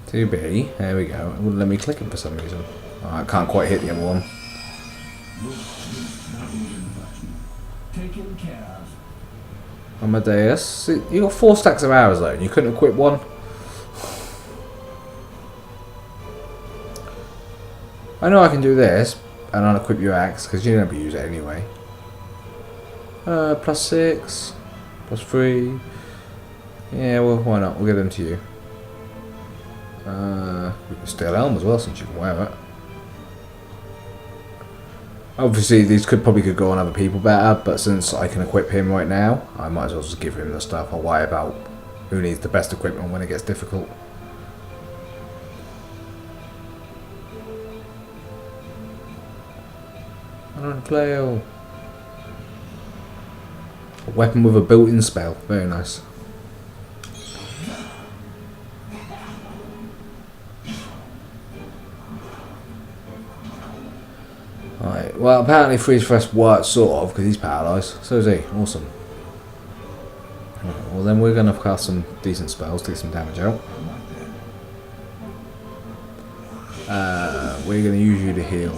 To be, there we go. It wouldn't let me click it for some reason. Oh, I can't quite hit the other one. Taken care of. Amadeus. See, you got 4 stacks of arrows though, and you couldn't equip one? I know I can do this, and I'll equip your axe, because you never use it anyway. +6, +3. Yeah, well, why not? We'll get them to you. We can steal helm as well, since you can wear it. Obviously, these could go on other people better, but since I can equip him right now, I might as well just give him the stuff. I'll worry about who needs the best equipment when it gets difficult. Flail. A weapon with a built-in spell. Very nice. Right. Well, apparently freeze fresh works sort of because he's paralysed. So is he. Awesome. Right, well, then we're going to cast some decent spells to get some damage out. We're going to use you to heal.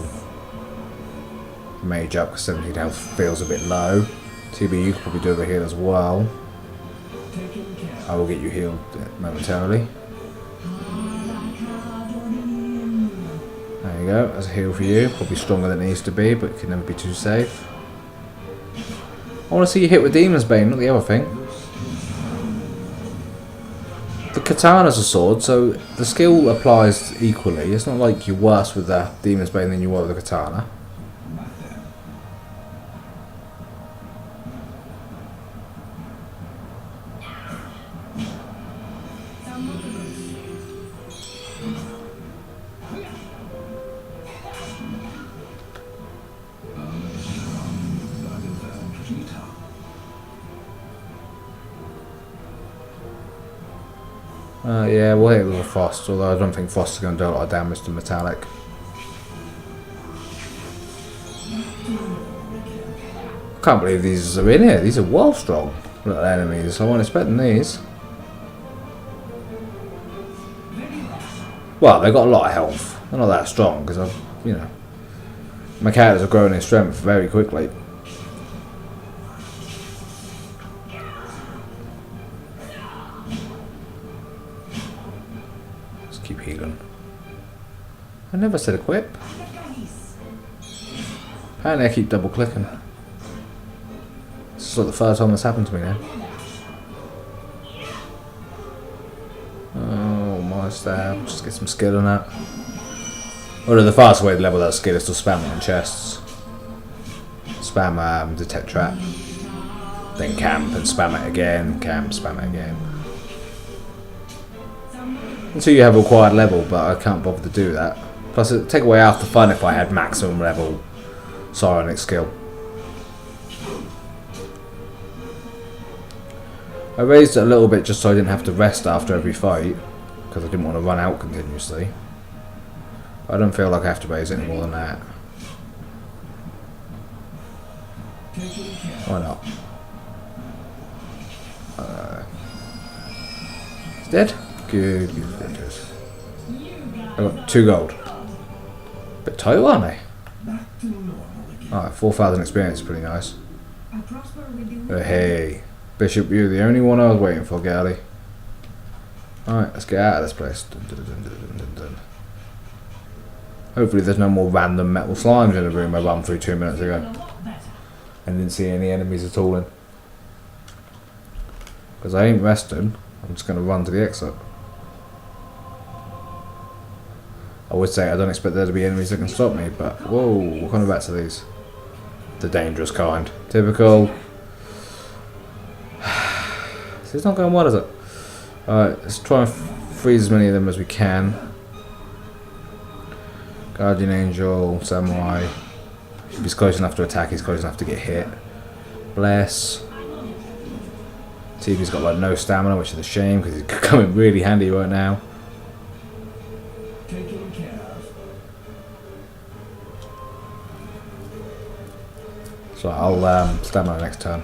Mage up because 17 health feels a bit low. TB, you could probably do a heal as well. I will get you healed momentarily. There you go, that's a heal for you. Probably stronger than it needs to be, but it can never be too safe. I want to see you hit with Demon's Bane, not the other thing. The katana's a sword, so the skill applies equally. It's not like you're worse with the Demon's Bane than you were with the katana. Yeah, we'll hit it with a frost, although I don't think frost is going to do a lot of damage to metallic. Can't believe these are in here. These are well strong little enemies. I wasn't expecting these. Well, they've got a lot of health. They're not that strong because I've, you know, my characters are growing in strength very quickly. Keep healing. I never said equip. Apparently I keep double clicking. This is like the first time that's happened to me now. Oh, my stab. Just get some skill on that. Although the fast way to level that skill is to spam it on chests. Spam detect trap. Then camp and spam it again. Camp, spam it again. Until you have a required level, but I can't bother to do that. Plus it'd take away half the fun if I had maximum level psionic skill. I raised it a little bit just so I didn't have to rest after every fight, because I didn't want to run out continuously. But I don't feel like I have to raise it any more than that. Why not? He's dead? Good, good. You guys I got 2 gold. Bit tight, aren't they? Back to normal again. Alright, 4,000 experience is pretty nice. I prosper with you. Hey, Bishop, you're the only one I was waiting for, Gally. Alright, let's get out of this place. Dun, dun, dun, dun, dun, dun. Hopefully there's no more random metal slimes in the room I ran through 2 minutes ago. A lot better. And didn't see any enemies at all in. Because I ain't resting, I'm just going to run to the exit. I would say I don't expect there to be enemies that can stop me, but whoa, we're coming back to these. The dangerous kind. Typical. This is not going well, is it? Alright, let's try and freeze as many of them as we can. Guardian Angel, Samurai. If he's close enough to attack, he's close enough to get hit. Bless. TV's got like no stamina, which is a shame because he's coming really handy right now. Taken care of. So I'll stamina next turn.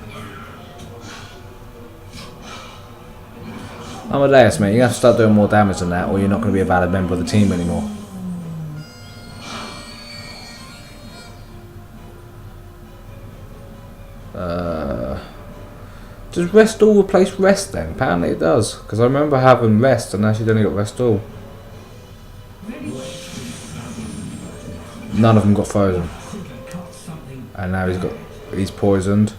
Amadeus, mate, you have to start doing more damage than that, or you're not going to be a valid member of the team anymore. Does rest all replace rest then? Apparently it does, because I remember having rest and now she's only got rest all. None of them got frozen, and now he's poisoned.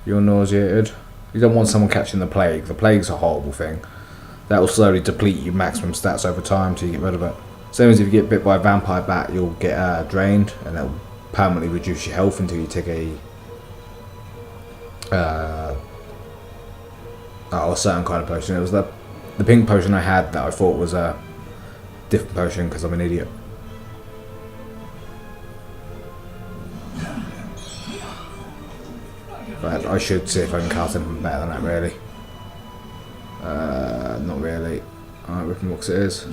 You're nauseated. You don't want someone catching the plague. The plague's a horrible thing. That will slowly deplete your maximum stats over time till you get rid of it. Same as if you get bit by a vampire bat, you'll get drained, and that will permanently reduce your health until you take a certain kind of potion. It was the pink potion I had that I thought was a different potion because I'm an idiot. But I should see if I can cast anything better than that, really. Not really. Alright, Ripping Books it is.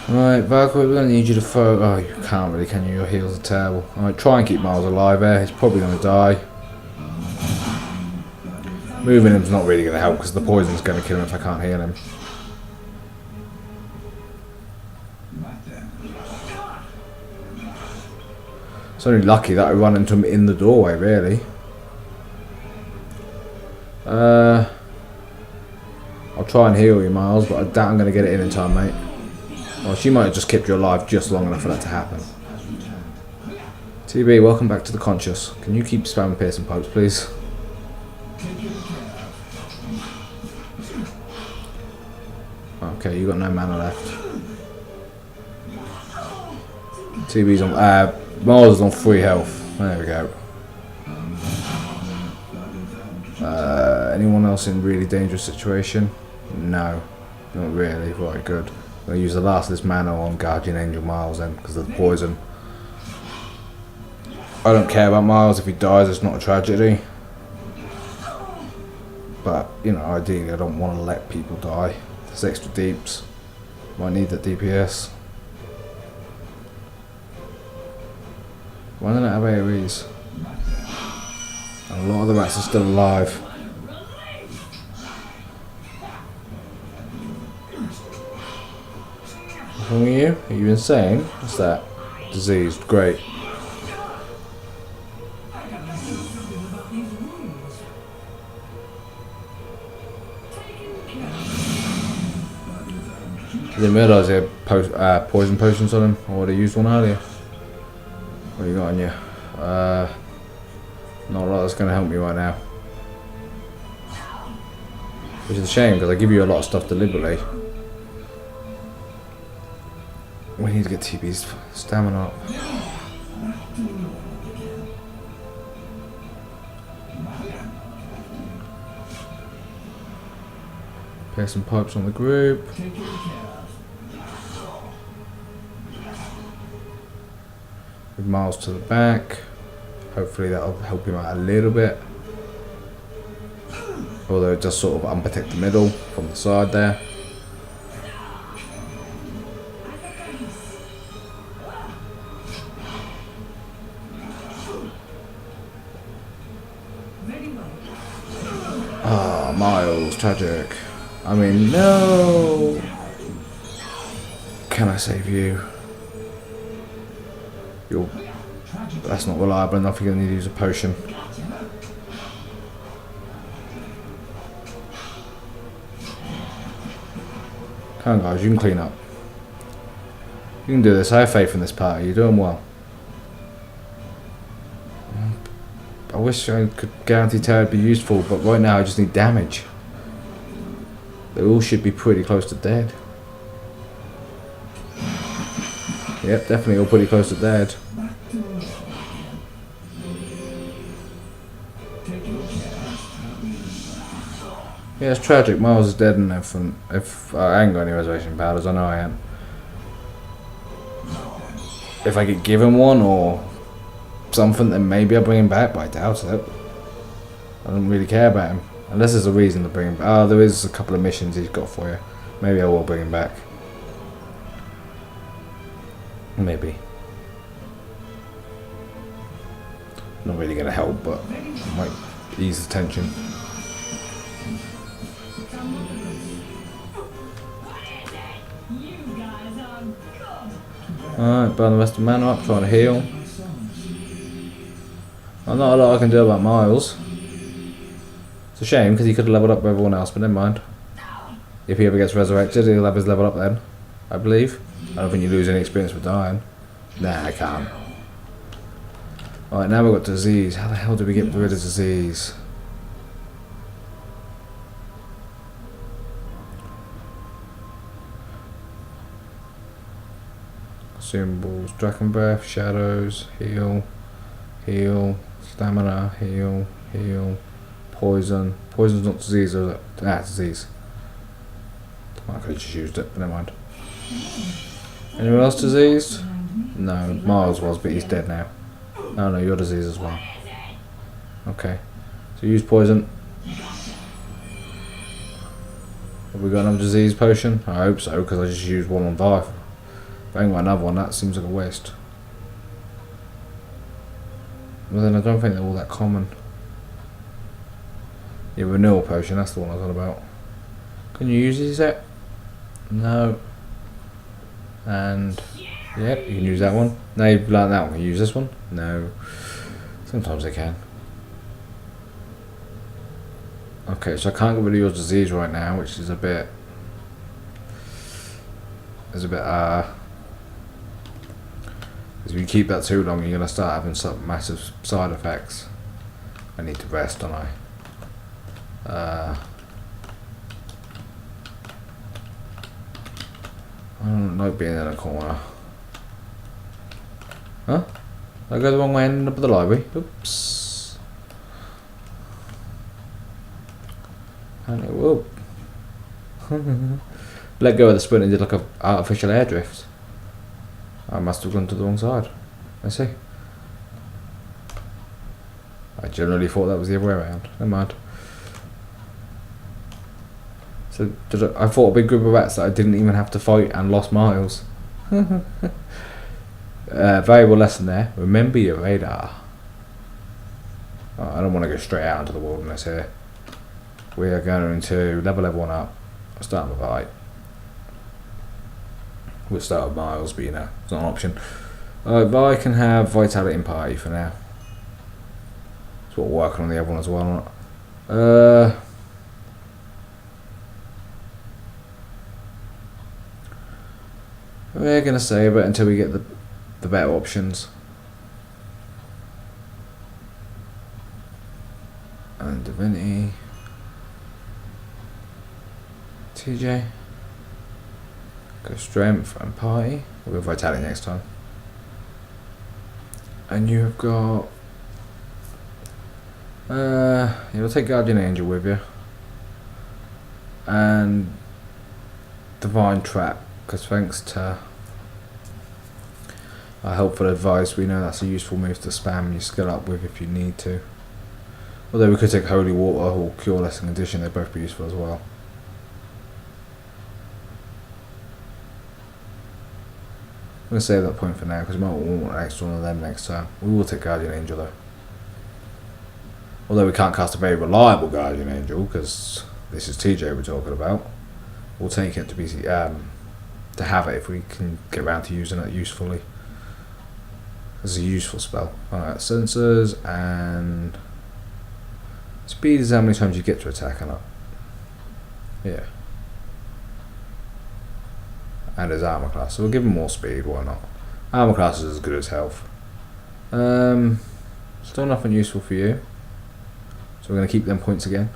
Alright, Valkyrie, we're going to need you to throw... Oh, you can't really, can you? Your heals are terrible. Alright, try and keep Miles alive there. He's probably going to die. Moving him's not really going to help because the poison's going to kill him if I can't heal him. It's only lucky that I run into him in the doorway, really. I'll try and heal you, Miles, but I doubt I'm going to get it in time, mate. Well, she might have just kept you alive just long enough for that to happen. TB, welcome back to the conscious. Can you keep spamming piercing pipes, please? Okay, you got no mana left. TB's on... Miles is on 3 health. There we go. Anyone else in really dangerous situation? No, not really. Right, good. I'm going to use the last of this mana on Guardian Angel Miles then, because of the poison. I don't care about Miles. If he dies, it's not a tragedy. But, you know, ideally I don't want to let people die. There's extra deeps. Might need that DPS. Why don't I have AoEs? And a lot of the rats are still alive. What's wrong with you? Are you insane? What's that? Diseased. Great. I didn't realise he had poison potions on him. I would have used one earlier. What you got on you? Not a lot that's going to help me right now. Which is a shame because I give you a lot of stuff deliberately. We need to get TB's stamina up. Pair some pipes on the group. With Miles to the back. Hopefully that'll help him out a little bit. Although it does sort of unprotect the middle from the side there. Ah, Miles, tragic. I mean, no! Can I save you? You're... That's not reliable enough, you're going to need to use a potion. Come on guys, you can clean up. You can do this, I have faith in this party, you're doing well. I wish I could guarantee Terra would be useful, but right now I just need damage. They all should be pretty close to dead. Yep, definitely all pretty close to dead. Yeah, it's tragic. Miles is dead and everything. If I ain't got any resurrection powders, I know I ain't. If I get given one or something, then maybe I'll bring him back, but I doubt it. I don't really care about him. Unless there's a reason to bring him back. Oh, there is a couple of missions he's got for you. Maybe I will bring him back. Maybe. Not really going to help, but it might ease the tension. Alright, burn the rest of the mana up, trying to heal. Well, not a lot I can do about Miles. It's a shame because he could have leveled up with everyone else, but never mind. If he ever gets resurrected, he'll have his level up then, I believe. I don't think you lose any experience with dying. Nah, I can't. Alright, now we've got disease. How the hell do we get rid of disease? Symbols, dragon breath, shadows, heal, heal, stamina, heal, heal, poison. Poison's not disease, is it? Ah, disease. I could have just used it, but never mind. Anyone else diseased? No, Miles was, but he's dead now. Oh no, you're diseased as well. Okay, so use poison. Have we got another disease potion? I hope so, because I just used one on Vive. If I ain't got another one, that seems like a waste. Well then I don't think they're all that common. Yeah, renewal potion, that's the one I was on about. Can you use these yet? No. And yep, you can use that one. Now you've learned that one. Can you use this one? No. Sometimes they can. Okay, so I can't get rid of your disease right now, which is a bit if you keep that too long, you're gonna start having some massive side effects. I need to rest, don't I? I don't like being in a corner. Huh? Did I go the wrong way and end up at the library? Oops. And it will. Let go of the sprint and did like a artificial air drift. I must have gone to the wrong side. I see. I generally thought that was the other way around. Never mind. So I fought a big group of rats that I didn't even have to fight and lost Miles. Valuable lesson there. Remember your radar. Oh, I don't want to go straight out into the wilderness here. We are going to level everyone up. Start with a fight. We'll start with Miles, but you know, it's not an option. Vi can have Vitality and Party for now. So we're working on the other one as well. We're going to save it until we get the better options. And Divinity. TJ. Go Strength and Party. We'll go Vitality next time. And you have got... you'll take Guardian Angel with you. And Divine Trap. Because thanks to our helpful advice, we know that's a useful move to spam your skill up with if you need to. Although we could take Holy Water or Cure Lesson Condition, they'd both be useful as well. I'm going to save that point for now because we might want an extra one of them next time. We will take Guardian Angel though. Although we can't cast a very reliable Guardian Angel because this is TJ we're talking about. We'll take it to be to have it if we can get around to using it usefully. It's a useful spell. Alright, sensors and speed is how many times you get to attack or not. Yeah. And his armor class. So we'll give him more speed, why not? Armor class is as good as health. Still nothing useful for you. So we're going to keep them points again.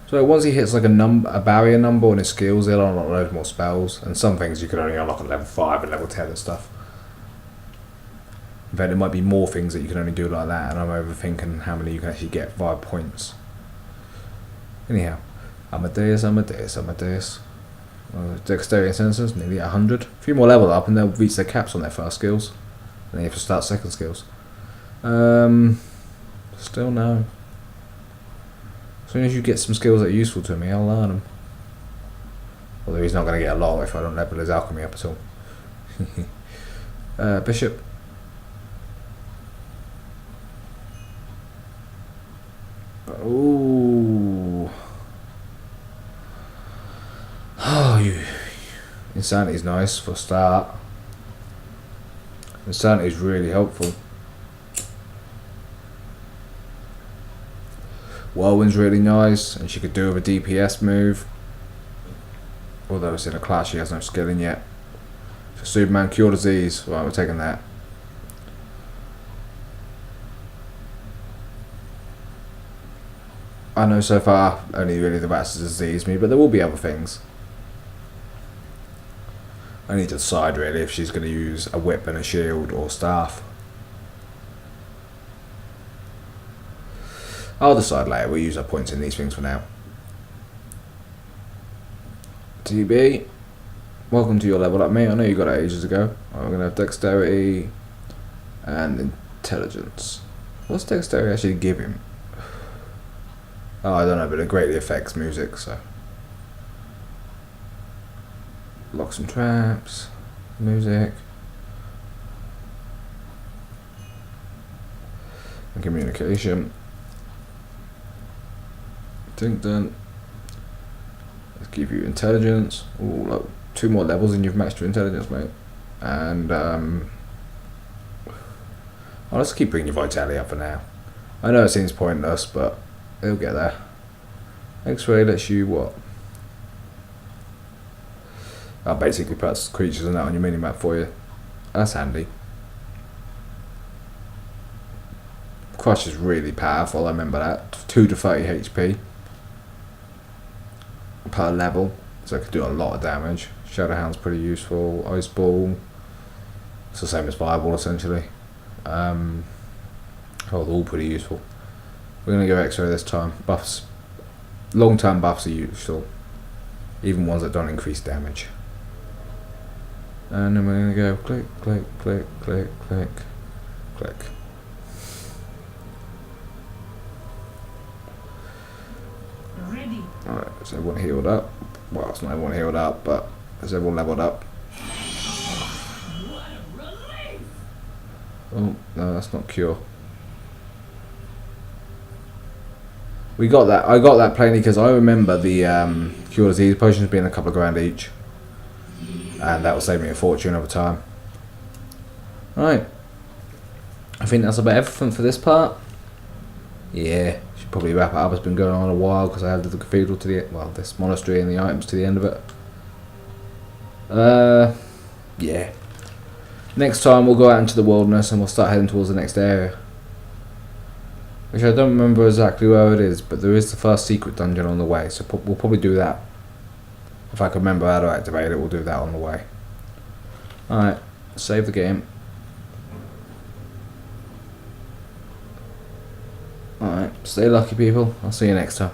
So once he hits like a barrier number on his skills, he'll unlock loads more spells. And some things you can only unlock at level 5 and level 10 and stuff. In fact, there might be more things that you can only do like that, and I'm overthinking how many you can actually get via points. Anyhow, Amadeus. Dexterity and sensors, nearly 100. A few more level up and they'll reach their caps on their first skills. Then you have to start second skills. Still no. As soon as you get some skills that are useful to me, I'll learn them. Although he's not going to get a lot if I don't level his alchemy up at all. Bishop. Ooh. Oh, Insanity's nice for a start. Insanity's really helpful. Whirlwind's really nice, and she could do with a DPS move. Although it's in a class she has no skill in yet. For Superman, cure disease. Right, we're taking that. I know so far only really the rats disease me, but there will be other things. I need to decide really if she's going to use a whip and a shield or staff. I'll decide later. We'll use our points in these things for now. TB, welcome to your level up, mate. I know you got it ages ago. Right, we're going to have dexterity and intelligence. What's dexterity actually give him? Oh, I don't know, but it greatly affects music, so. Locks and traps, music, and communication. Think done. Let's give you intelligence. Ooh, look, 2 more levels and you've maxed your intelligence, mate. And I'll just keep bringing your vitality up for now. I know it seems pointless, but it'll get there. X-ray lets you what? I'll basically put creatures and that on your mini-map for you. That's handy. Crush is really powerful, I remember that. 2 to 30 HP per level, so it can do a lot of damage. Shadowhound's pretty useful. Ice Ball, it's the same as Fireball essentially. Oh, they're all pretty useful. We're going to go X-ray this time. Buffs, long-term buffs are useful, even ones that don't increase damage. And then we're going to go click, click, click, click, click, click. Ready. Alright, is everyone healed up? Well, it's not everyone healed up, but is everyone leveled up? What a relief! Oh, no, that's not cure. We got that. I got that plainly because I remember the cure disease potions being a couple of grand each. And that will save me a fortune over time. Right. I think that's about everything for this part. Yeah, should probably wrap it up. It's been going on a while because I added the cathedral to the, well, this monastery and the items to the end of it. Yeah. Next time we'll go out into the wilderness and we'll start heading towards the next area. Which I don't remember exactly where it is, but there is the first secret dungeon on the way, so we'll probably do that. If I can remember how to activate it, we'll do that on the way. Alright, save the game. Alright, stay lucky people. I'll see you next time.